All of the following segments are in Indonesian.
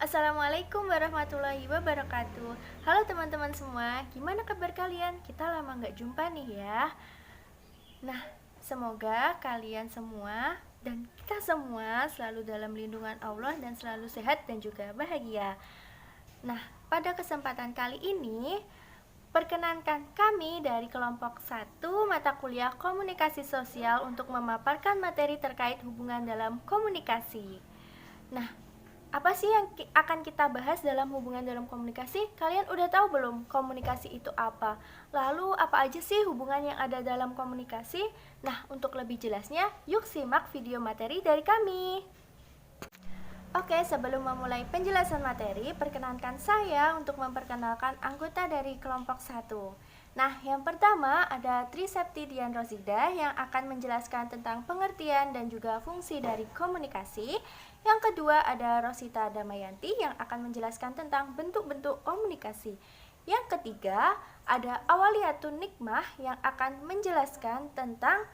Assalamualaikum warahmatullahi wabarakatuh. Halo teman-teman semua, gimana kabar kalian? Kita lama nggak jumpa nih ya. Nah, semoga kalian semua dan kita semua selalu dalam lindungan Allah dan selalu sehat dan juga bahagia. Nah, pada kesempatan kali ini perkenankan kami dari kelompok 1 mata kuliah komunikasi sosial untuk memaparkan materi terkait hubungan dalam komunikasi. Nah, apa sih yang akan kita bahas dalam hubungan dalam komunikasi? Kalian udah tahu belum komunikasi itu apa? Lalu apa aja sih hubungan yang ada dalam komunikasi? Nah, untuk lebih jelasnya, yuk simak video materi dari kami. Oke, sebelum memulai penjelasan materi, perkenankan saya untuk memperkenalkan anggota dari kelompok 1. Nah, yang pertama ada Trisepti Dian Rosida yang akan menjelaskan tentang pengertian dan juga fungsi dari komunikasi. Yang kedua ada Rosita Damayanti yang akan menjelaskan tentang bentuk-bentuk komunikasi. Yang ketiga ada Awaliyatun Nikmah yang akan menjelaskan tentang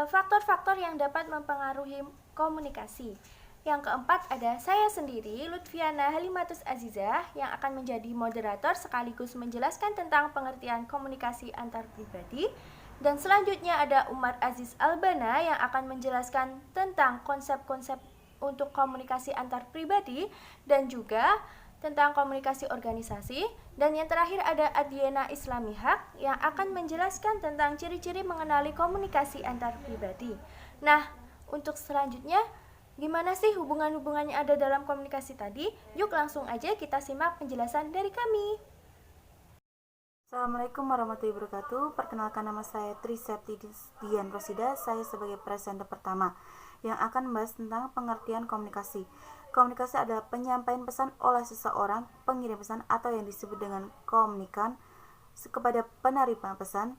faktor-faktor yang dapat mempengaruhi komunikasi. Yang keempat ada saya sendiri, Lutfiana Halimatus Azizah, yang akan menjadi moderator sekaligus menjelaskan tentang pengertian komunikasi antar pribadi. Dan selanjutnya ada Umar Aziz Albana yang akan menjelaskan tentang konsep-konsep untuk komunikasi antar pribadi dan juga tentang komunikasi organisasi. Dan yang terakhir ada Adiena Islamihak yang akan menjelaskan tentang ciri-ciri mengenali komunikasi antar pribadi. Nah, untuk selanjutnya, gimana sih hubungan-hubungan yang ada dalam komunikasi tadi? Yuk langsung aja kita simak penjelasan dari kami. Assalamualaikum warahmatullahi wabarakatuh. Perkenalkan, nama saya Trisepti Dian Rosida. Saya sebagai presenter pertama yang akan membahas tentang pengertian komunikasi. Komunikasi adalah penyampaian pesan oleh seseorang, pengirim pesan atau yang disebut dengan komunikan kepada penerima pesan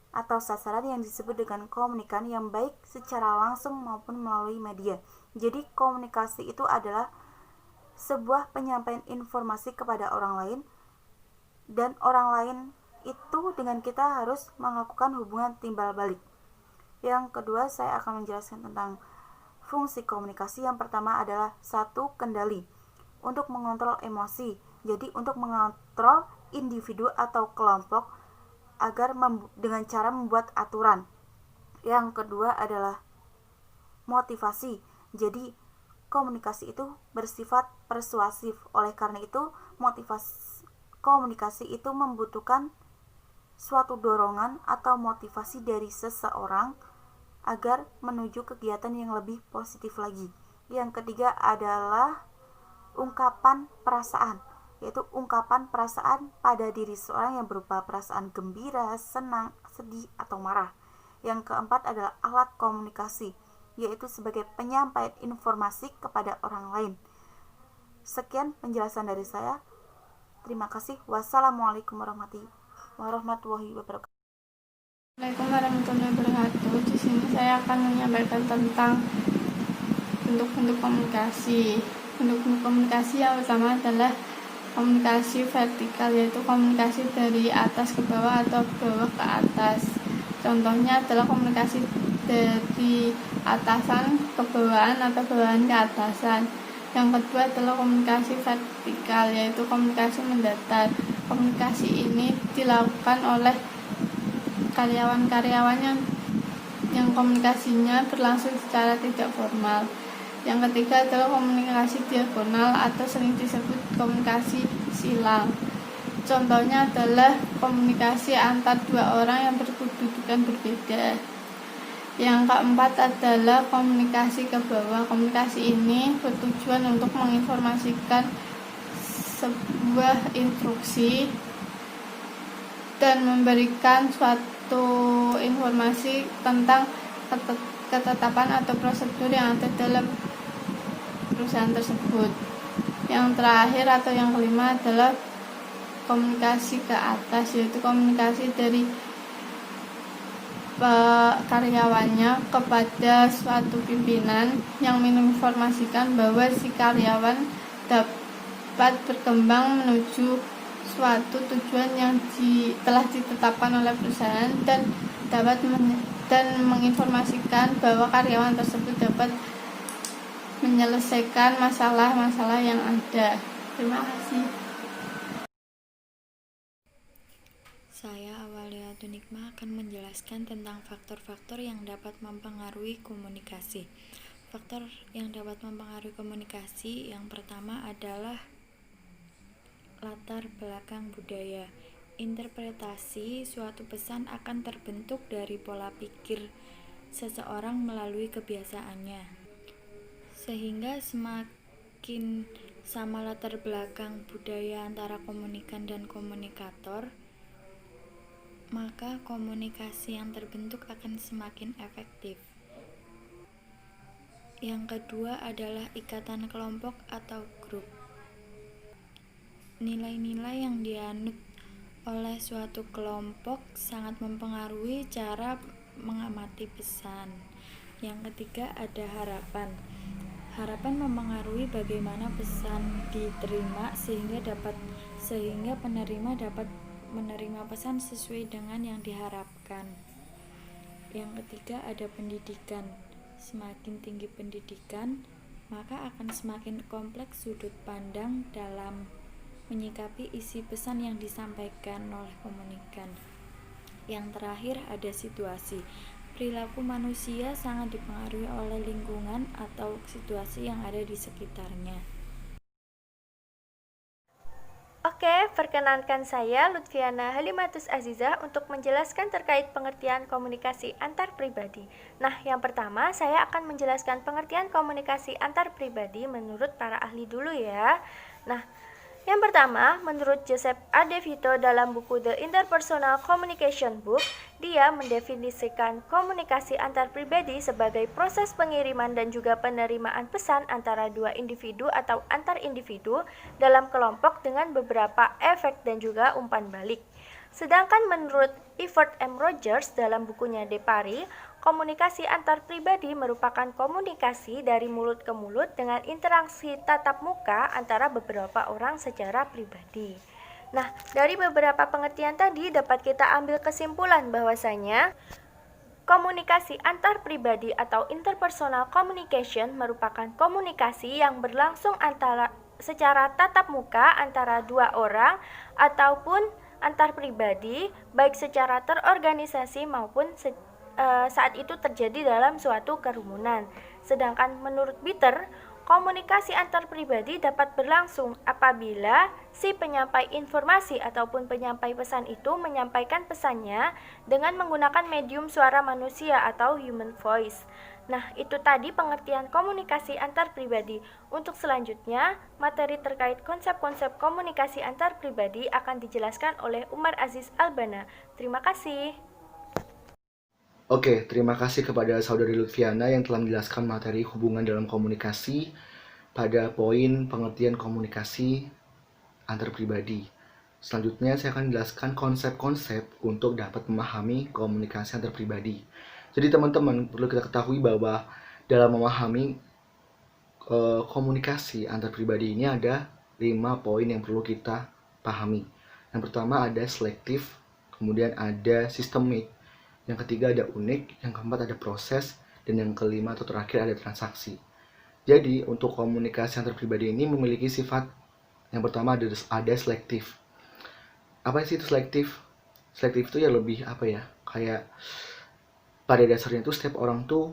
atau sasaran yang disebut dengan komunikan yang baik secara langsung maupun melalui media. Jadi komunikasi itu adalah sebuah penyampaian informasi kepada orang lain, dan orang lain itu dengan kita harus melakukan hubungan timbal balik. Yang kedua, saya akan menjelaskan tentang fungsi komunikasi. Yang pertama adalah 1. Kendali untuk mengontrol emosi. Jadi untuk mengontrol individu atau kelompok agar dengan cara membuat aturan. Yang kedua adalah motivasi. Jadi komunikasi itu bersifat persuasif. Oleh karena itu, komunikasi itu membutuhkan suatu dorongan atau motivasi dari seseorang agar menuju kegiatan yang lebih positif lagi. Yang ketiga adalah ungkapan perasaan, yaitu ungkapan perasaan pada diri seorang yang berupa perasaan gembira, senang, sedih, atau marah. Yang keempat adalah alat komunikasi, yaitu sebagai penyampaian informasi kepada orang lain. Sekian penjelasan dari saya. Terima kasih. Wassalamualaikum warahmatullahi wabarakatuh. Assalamualaikum warahmatullahi wabarakatuh. Di sini saya akan menyampaikan tentang bentuk-bentuk komunikasi. Bentuk-bentuk komunikasi yang pertama adalah komunikasi vertikal, yaitu komunikasi dari atas ke bawah atau bawah ke atas. Contohnya adalah komunikasi dari atasan ke bawahan atau bawahan ke atasan. Yang kedua adalah komunikasi vertikal, yaitu komunikasi mendatar. Komunikasi ini dilakukan oleh karyawan-karyawan yang komunikasinya berlangsung secara tidak formal. Yang ketiga adalah komunikasi diagonal atau sering disebut komunikasi silang. Contohnya adalah komunikasi antar dua orang yang berkedudukan berbeda. Yang keempat adalah komunikasi ke bawah. Komunikasi ini bertujuan untuk menginformasikan sebuah instruksi dan memberikan suatu informasi tentang ketetapan atau prosedur yang ada dalam perusahaan tersebut. Yang terakhir atau yang kelima adalah komunikasi ke atas, yaitu komunikasi dari karyawannya kepada suatu pimpinan yang menginformasikan bahwa si karyawan dapat berkembang menuju suatu tujuan yang telah ditetapkan oleh perusahaan dan dapat menginformasikan bahwa karyawan tersebut dapat menyelesaikan masalah-masalah yang ada. Terima kasih. Saya Awalia Tunikma akan menjelaskan tentang faktor-faktor yang dapat mempengaruhi komunikasi. Faktor yang dapat mempengaruhi komunikasi yang pertama adalah latar belakang budaya. Interpretasi suatu pesan akan terbentuk dari pola pikir seseorang melalui kebiasaannya. Sehingga semakin sama latar belakang budaya antara komunikan dan komunikator, maka komunikasi yang terbentuk akan semakin efektif. Yang kedua adalah ikatan kelompok atau grup. Nilai-nilai yang dianut oleh suatu kelompok sangat mempengaruhi cara mengamati pesan. Yang ketiga ada harapan. Harapan mempengaruhi bagaimana pesan diterima sehingga penerima dapat menerima pesan sesuai dengan yang diharapkan. Yang ketiga ada pendidikan. Semakin tinggi pendidikan, maka akan semakin kompleks sudut pandang dalam menyikapi isi pesan yang disampaikan oleh komunikan. Yang terakhir ada situasi. Perilaku manusia sangat dipengaruhi oleh lingkungan atau situasi yang ada di sekitarnya. Oke, perkenankan saya Lutfiana Halimatus Azizah untuk menjelaskan terkait pengertian komunikasi antar pribadi. Nah, yang pertama saya akan menjelaskan pengertian komunikasi antar pribadi menurut para ahli dulu ya. Nah, yang pertama, menurut Joseph A. De Vito dalam buku The Interpersonal Communication Book, dia mendefinisikan komunikasi antar pribadi sebagai proses pengiriman dan juga penerimaan pesan antara dua individu atau antar individu dalam kelompok dengan beberapa efek dan juga umpan balik. Sedangkan menurut Evert M. Rogers dalam bukunya De Pari, komunikasi antar pribadi merupakan komunikasi dari mulut ke mulut dengan interaksi tatap muka antara beberapa orang secara pribadi. Nah, dari beberapa pengertian tadi dapat kita ambil kesimpulan bahwasanya komunikasi antar pribadi atau interpersonal communication merupakan komunikasi yang berlangsung secara tatap muka antara dua orang ataupun antar pribadi, baik secara terorganisasi maupun saat itu terjadi dalam suatu kerumunan. Sedangkan menurut Bitter, komunikasi antar pribadi dapat berlangsung apabila si penyampai informasi ataupun penyampai pesan itu menyampaikan pesannya dengan menggunakan medium suara manusia atau human voice. Nah, itu tadi pengertian komunikasi antar pribadi. Untuk selanjutnya, materi terkait konsep-konsep komunikasi antar pribadi akan dijelaskan oleh Umar Aziz Albana. Terima kasih. Oke, terima kasih kepada Saudari Lutfiana yang telah menjelaskan materi hubungan dalam komunikasi pada poin pengertian komunikasi antar pribadi. Selanjutnya saya akan menjelaskan konsep-konsep untuk dapat memahami komunikasi antar pribadi. Jadi teman-teman perlu kita ketahui bahwa dalam memahami komunikasi antar pribadi ini ada 5 poin yang perlu kita pahami. Yang pertama ada selektif, kemudian ada sistemik, yang ketiga ada unik, yang keempat ada proses, dan yang kelima atau terakhir ada transaksi. Jadi untuk komunikasi antar pribadi ini memiliki sifat yang pertama ada selektif. Apa sih itu selektif? Selektif itu ya lebih kayak pada dasarnya itu setiap orang tuh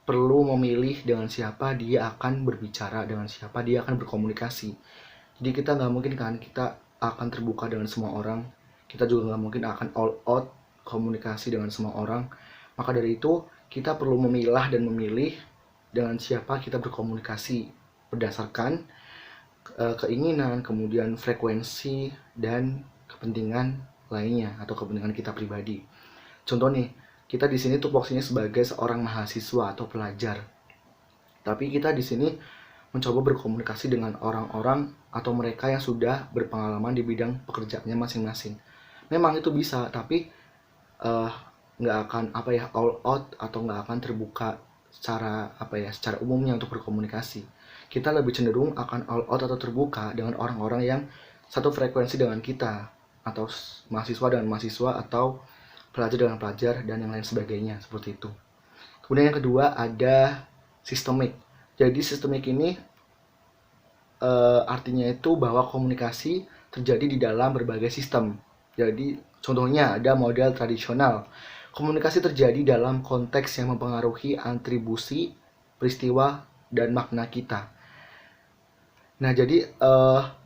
perlu memilih dengan siapa dia akan berbicara, dengan siapa dia akan berkomunikasi. Jadi kita nggak mungkin kan kita akan terbuka dengan semua orang, kita juga nggak mungkin akan all out komunikasi dengan semua orang. Maka dari itu kita perlu memilah dan memilih dengan siapa kita berkomunikasi berdasarkan keinginan, kemudian frekuensi dan kepentingan lainnya atau kepentingan kita pribadi. Contoh nih, kita di sini tupoksinya sebagai seorang mahasiswa atau pelajar. Tapi kita di sini mencoba berkomunikasi dengan orang-orang atau mereka yang sudah berpengalaman di bidang pekerjaannya masing-masing. Memang itu bisa, tapi nggak akan all out atau nggak akan terbuka secara umumnya untuk berkomunikasi. Kita lebih cenderung akan all out atau terbuka dengan orang-orang yang satu frekuensi dengan kita, atau mahasiswa dengan mahasiswa, atau pelajar dengan pelajar, dan yang lain sebagainya seperti itu. Kemudian yang kedua ada sistemik. Jadi sistemik ini artinya itu bahwa komunikasi terjadi di dalam berbagai sistem. Jadi contohnya ada model tradisional. Komunikasi terjadi dalam konteks yang mempengaruhi atribusi, peristiwa, dan makna kita. Nah, jadi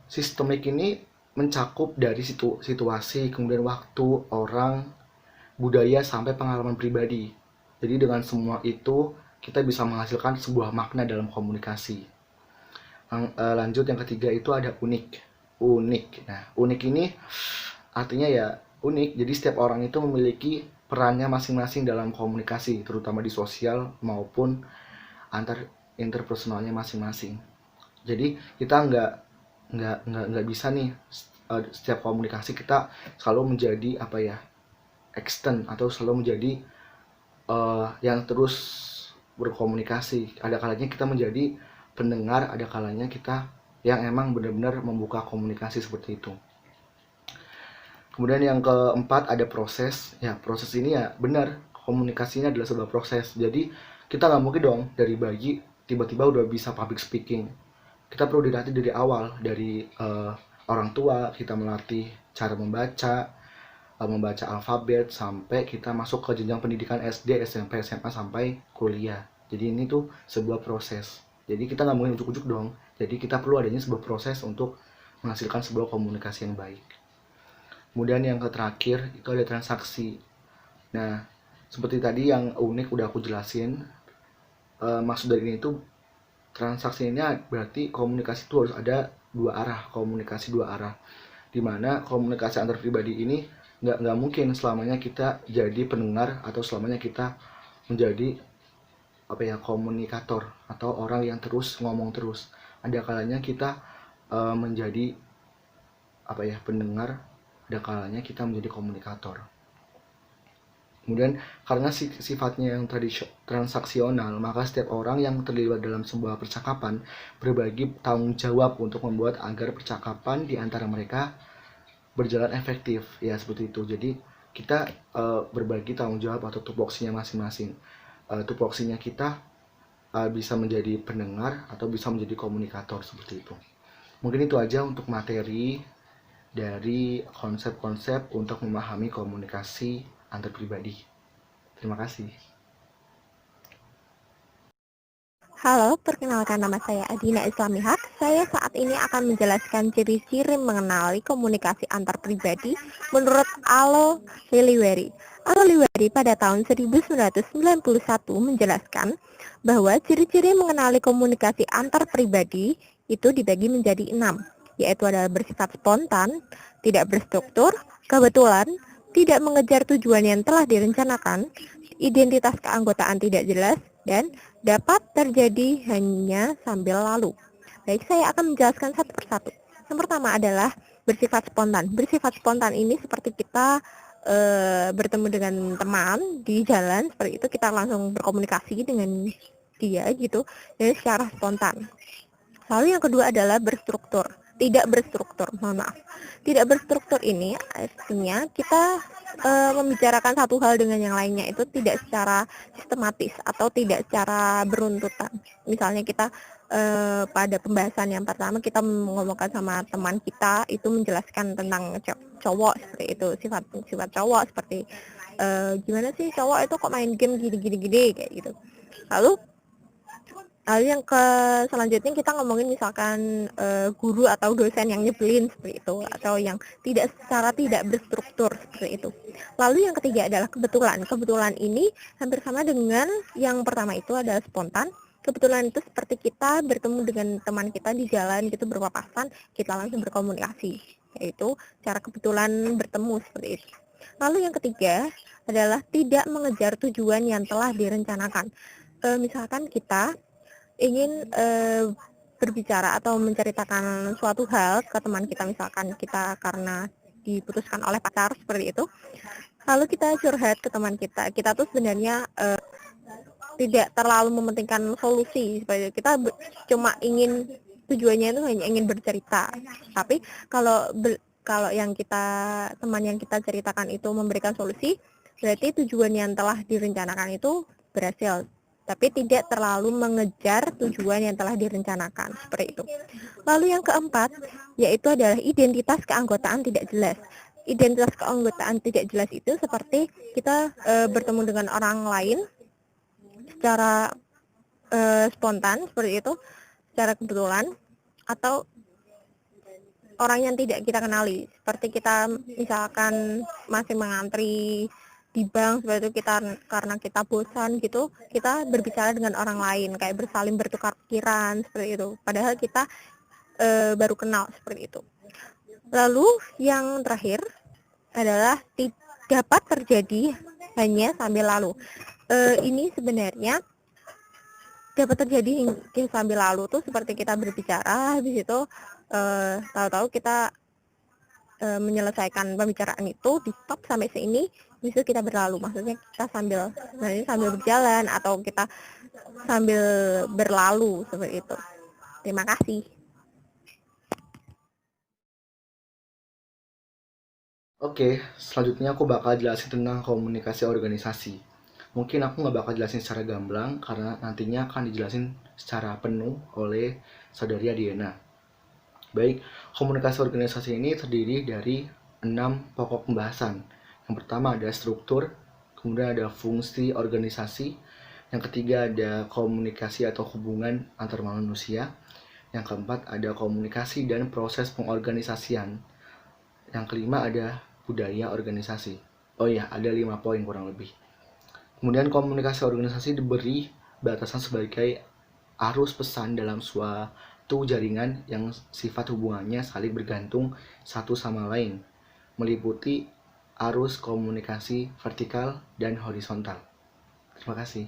sistemik ini mencakup dari situasi, kemudian waktu, orang, budaya, sampai pengalaman pribadi. Jadi dengan semua itu kita bisa menghasilkan sebuah makna dalam komunikasi. Lanjut yang ketiga itu ada unik. Nah, unik ini artinya ya unik. Jadi setiap orang itu memiliki perannya masing-masing dalam komunikasi, terutama di sosial maupun antar interpersonalnya masing-masing. Jadi kita nggak bisa nih setiap komunikasi kita selalu menjadi extend atau selalu menjadi yang terus berkomunikasi. Ada kalanya kita menjadi pendengar, ada kalanya kita yang emang benar-benar membuka komunikasi seperti itu. Kemudian yang keempat ada proses. Ya, proses ini ya benar, komunikasinya adalah sebuah proses. Jadi kita nggak mungkin dong dari bayi tiba-tiba udah bisa public speaking. Kita perlu dilatih dari awal, dari orang tua, kita melatih cara membaca alfabet, sampai kita masuk ke jenjang pendidikan SD, SMP, SMA, sampai kuliah. Jadi ini tuh sebuah proses. Jadi kita nggak mungkin ujuk-ujuk dong. Jadi kita perlu adanya sebuah proses untuk menghasilkan sebuah komunikasi yang baik. Kemudian yang terakhir itu ada transaksi. Nah, seperti tadi yang unik udah aku jelasin. Maksud dari ini tuh transaksi ini berarti komunikasi itu harus ada komunikasi dua arah. Dimana komunikasi antar pribadi ini nggak mungkin selamanya kita jadi pendengar atau selamanya kita menjadi komunikator atau orang yang terus ngomong terus. Ada kalanya kita menjadi pendengar, ada kalanya kita menjadi komunikator. Kemudian karena sifatnya yang transaksional, maka setiap orang yang terlibat dalam sebuah percakapan berbagi tanggung jawab untuk membuat agar percakapan di antara mereka berjalan efektif. Ya, seperti itu. Jadi kita berbagi tanggung jawab atau tupoksinya masing-masing. Tupoksinya kita bisa menjadi pendengar atau bisa menjadi komunikator, seperti itu. Mungkin itu aja untuk materi dari konsep-konsep untuk memahami komunikasi antar pribadi. Terima kasih. Halo, perkenalkan nama saya Adina Islamihak. Saya saat ini akan menjelaskan ciri-ciri mengenali komunikasi antar pribadi menurut Alo Liliweri. Alo Liliweri pada tahun 1991 menjelaskan bahwa ciri-ciri mengenali komunikasi antar pribadi itu dibagi menjadi 6, yaitu adalah bersifat spontan, tidak berstruktur, kebetulan, tidak mengejar tujuan yang telah direncanakan, identitas keanggotaan tidak jelas, dan dapat terjadi hanya sambil lalu. Baik, saya akan menjelaskan satu persatu. Yang pertama adalah bersifat spontan. Bersifat spontan ini seperti kita bertemu dengan teman di jalan, seperti itu kita langsung berkomunikasi dengan dia gitu, dan secara spontan. Lalu yang kedua adalah berstruktur. Tidak berstruktur, mohon maaf. Tidak berstruktur ini artinya kita membicarakan satu hal dengan yang lainnya itu tidak secara sistematis atau tidak secara beruntutan. Misalnya kita pada pembahasan yang pertama kita ngomongkan sama teman kita itu menjelaskan tentang cowok seperti itu, sifat cowok seperti gimana sih cowok itu kok main game gini kayak gitu. Lalu yang selanjutnya kita ngomongin misalkan guru atau dosen yang nyebelin seperti itu, atau yang secara tidak berstruktur seperti itu. Lalu yang ketiga adalah kebetulan. Kebetulan ini hampir sama dengan yang pertama, itu adalah spontan. Kebetulan itu seperti kita bertemu dengan teman kita di jalan gitu, berpapasan, kita langsung berkomunikasi, yaitu cara kebetulan bertemu seperti itu. Lalu yang ketiga adalah tidak mengejar tujuan yang telah direncanakan. Misalkan kita ingin berbicara atau menceritakan suatu hal ke teman kita, misalkan kita karena diputuskan oleh pacar seperti itu, lalu kita curhat ke teman kita tuh sebenarnya tidak terlalu mementingkan solusi, seperti kita cuma ingin, tujuannya itu hanya ingin bercerita. Tapi kalau teman yang kita ceritakan itu memberikan solusi, berarti tujuan yang telah direncanakan itu berhasil. tapi tidak terlalu mengejar tujuan yang telah direncanakan, seperti itu. Lalu yang keempat, yaitu adalah identitas keanggotaan tidak jelas. Identitas keanggotaan tidak jelas itu seperti kita bertemu dengan orang lain secara spontan, seperti itu, secara kebetulan, atau orang yang tidak kita kenali, seperti kita misalkan masih mengantri di bank, seperti itu, kita karena kita bosan gitu, kita berbicara dengan orang lain, kayak bersaling bertukar pikiran, seperti itu, padahal kita baru kenal, seperti itu. Lalu yang terakhir adalah dapat terjadi hanya sambil lalu. Ini sebenarnya dapat terjadi sambil lalu tuh seperti kita berbicara, habis itu tahu-tahu kita menyelesaikan pembicaraan itu di stop sampai sini, bisa kita berlalu, maksudnya kita sambil berjalan atau kita sambil berlalu, seperti itu. Terima kasih. Oke, selanjutnya aku bakal jelasin tentang komunikasi organisasi. Mungkin aku nggak bakal jelasin secara gamblang karena nantinya akan dijelasin secara penuh oleh saudari Adiana. Baik, komunikasi organisasi ini terdiri dari 6 pokok pembahasan. Yang pertama ada struktur, kemudian ada fungsi organisasi, yang ketiga ada komunikasi atau hubungan antar manusia, yang keempat ada komunikasi dan proses pengorganisasian, yang kelima ada budaya organisasi. Oh ya, ada 5 poin kurang lebih. Kemudian komunikasi organisasi diberi batasan sebagai arus pesan dalam suatu jaringan yang sifat hubungannya saling bergantung satu sama lain, meliputi arus komunikasi vertikal dan horizontal. Terima kasih.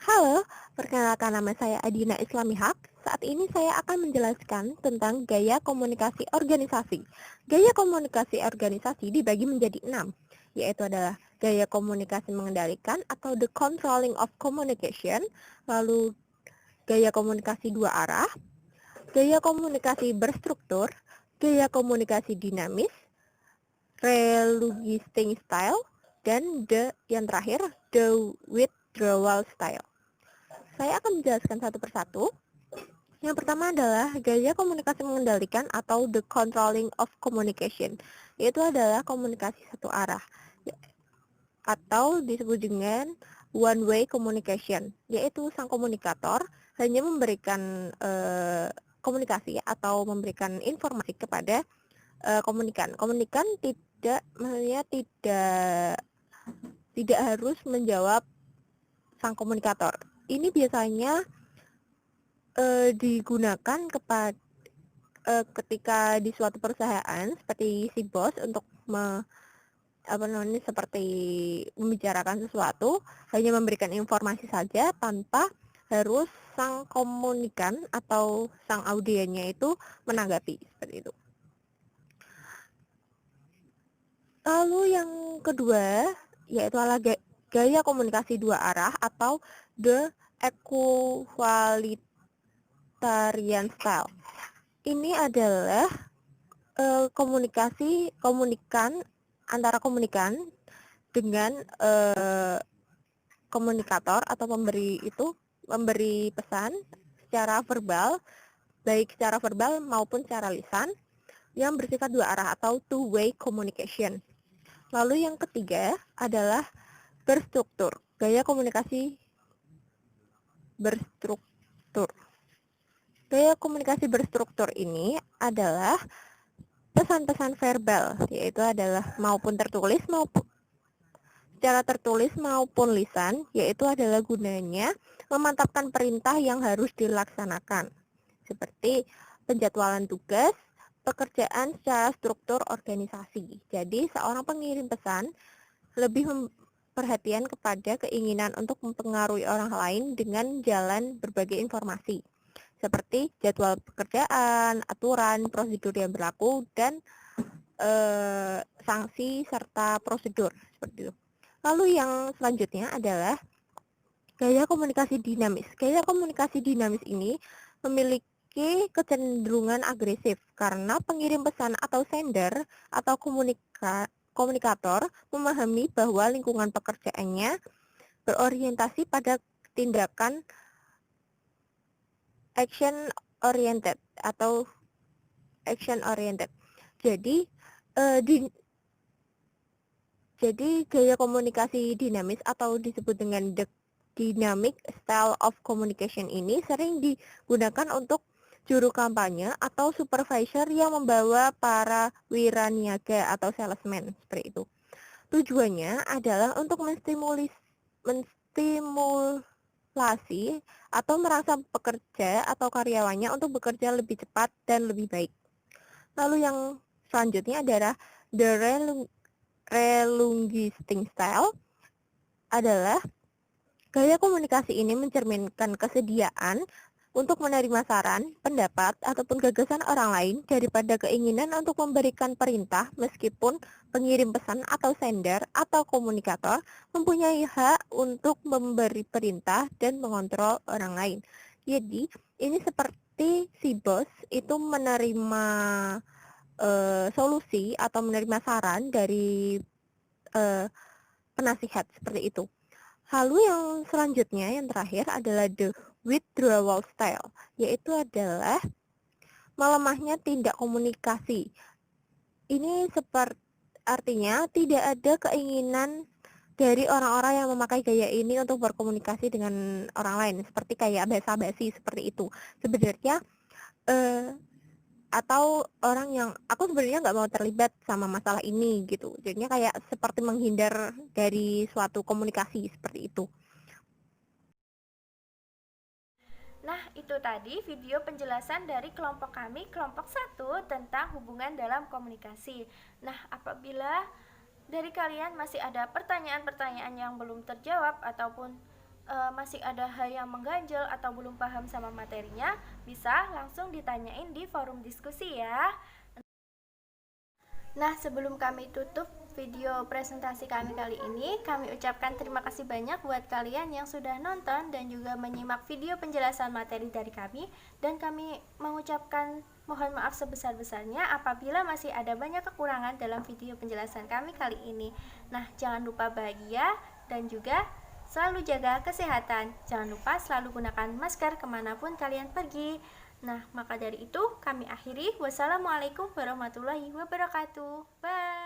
Halo, perkenalkan nama saya Adina Islami Haq. Saat ini saya akan menjelaskan tentang gaya komunikasi organisasi. Gaya komunikasi organisasi dibagi menjadi 6, yaitu adalah gaya komunikasi mengendalikan atau the controlling of communication, lalu gaya komunikasi dua arah, gaya komunikasi berstruktur, gaya komunikasi dinamis, relogisting style, dan yang terakhir, the withdrawal style. Saya akan menjelaskan satu persatu. Yang pertama adalah gaya komunikasi mengendalikan atau the controlling of communication, yaitu adalah komunikasi satu arah atau disebut dengan one way communication, yaitu sang komunikator hanya memberikan komunikasi atau memberikan informasi kepada komunikan. Komunikan tidak harus menjawab sang komunikator. Ini biasanya digunakan ketika di suatu perusahaan seperti si bos untuk seperti membicarakan sesuatu, hanya memberikan informasi saja tanpa harus sang komunikan atau sang audiennya itu menanggapi, seperti itu. Lalu yang kedua yaitu adalah gaya komunikasi dua arah atau the equalitarian style. Ini adalah komunikan antara komunikan dengan komunikator atau memberi pesan secara verbal, baik secara verbal maupun secara lisan, yang bersifat dua arah atau two-way communication. Lalu yang ketiga adalah berstruktur, gaya komunikasi berstruktur. Gaya komunikasi berstruktur ini adalah pesan-pesan verbal, yaitu adalah maupun tertulis maupun secara tertulis maupun lisan, yaitu adalah gunanya memantapkan perintah yang harus dilaksanakan, seperti penjadwalan tugas, pekerjaan secara struktur organisasi. Jadi, seorang pengirim pesan lebih perhatian kepada keinginan untuk mempengaruhi orang lain dengan jalan berbagai informasi, seperti jadwal pekerjaan, aturan, prosedur yang berlaku, dan sanksi serta prosedur, seperti itu. Lalu yang selanjutnya adalah gaya komunikasi dinamis. Gaya komunikasi dinamis ini memiliki kecenderungan agresif karena pengirim pesan atau sender atau komunikator memahami bahwa lingkungan pekerjaannya berorientasi pada tindakan action oriented atau action oriented. Jadi gaya komunikasi dinamis atau disebut dengan the dynamic style of communication ini sering digunakan untuk juru kampanye atau supervisor yang membawa para wiraniaga atau salesman seperti itu. Tujuannya adalah untuk menstimulasi atau merangsang pekerja atau karyawannya untuk bekerja lebih cepat dan lebih baik. Lalu yang selanjutnya adalah the relinguistic style adalah gaya komunikasi ini mencerminkan kesediaan untuk menerima saran, pendapat, ataupun gagasan orang lain daripada keinginan untuk memberikan perintah meskipun pengirim pesan atau sender atau komunikator mempunyai hak untuk memberi perintah dan mengontrol orang lain. Jadi, ini seperti si bos itu menerima solusi atau menerima saran dari penasihat seperti itu. Lalu yang selanjutnya, yang terakhir adalah the withdrawal style, yaitu adalah melemahnya tindak komunikasi. Ini artinya tidak ada keinginan dari orang-orang yang memakai gaya ini untuk berkomunikasi dengan orang lain, seperti kayak basa-basi seperti itu. Sebenarnya atau orang yang aku sebenarnya nggak mau terlibat sama masalah ini gitu, jadinya kayak seperti menghindar dari suatu komunikasi seperti itu. Nah, itu tadi video penjelasan dari kelompok kami, kelompok 1, tentang hubungan dalam komunikasi. Nah, apabila dari kalian masih ada pertanyaan-pertanyaan yang belum terjawab ataupun masih ada hal yang mengganjal atau belum paham sama materinya, bisa langsung ditanyain di forum diskusi ya. Nah, sebelum kami tutup video presentasi kami kali ini, kami ucapkan terima kasih banyak buat kalian yang sudah nonton dan juga menyimak video penjelasan materi dari kami, dan kami mengucapkan mohon maaf sebesar-besarnya apabila masih ada banyak kekurangan dalam video penjelasan kami kali ini. Nah, jangan lupa bahagia dan juga selalu jaga kesehatan. Jangan lupa selalu gunakan masker kemanapun kalian pergi. Nah, maka dari itu kami akhiri. Wassalamualaikum warahmatullahi wabarakatuh. Bye.